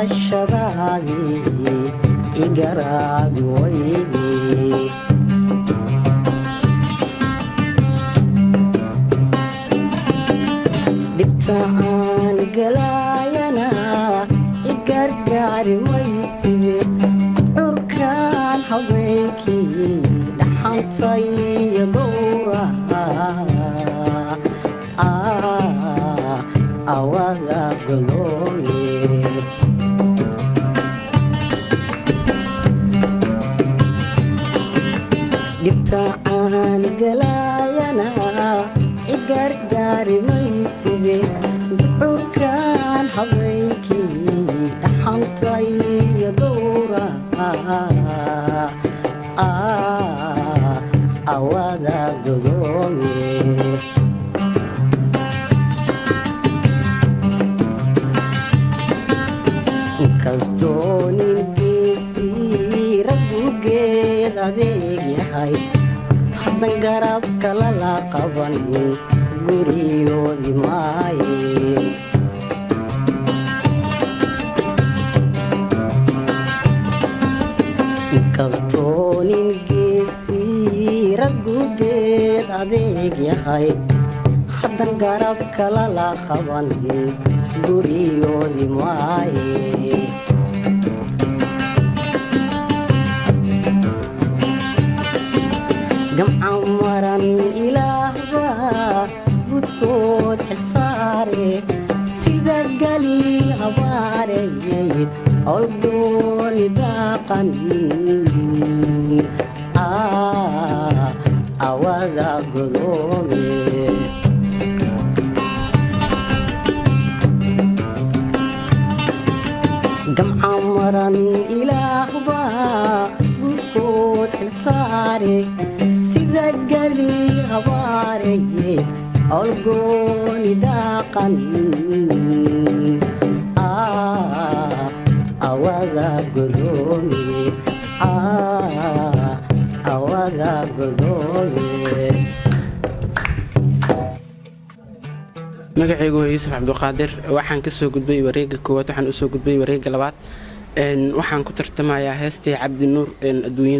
garashadaadii igaraabi weydii dhibta aan galaayana igargaari mayside curkaan haweenkii dhaxantay iyo gowraca awada godoomi dhibta aan galaayana igargaari mayside curkaan haweenkii dhaxantay iyo gowraca awada godoomi inkastoo ninkiisii raggugeed adeeg yahay haddan garabka lala qaban guriyoodi maaye inkastoo ninkiisii raggugeed adeeg yahay haddan garabka lala qaban guriyoodi maaye gamcan maran ilaahba gudkood xisaare sida galiil habaareeyd olgooni daaqan awada godoomi gamcan maran ilaahba gudkood xisaare sida galiil habaareeyd olgooni daaqan awada godoomi awada godoomi magacaygu waa Yuusuf Cabduqaadir waxaan ka soo gudbay wareegga koowaad waxaan u soo gudbay wareegga labaad waxaan ku tartamayaa heestii Cabdi Nuur adduunyada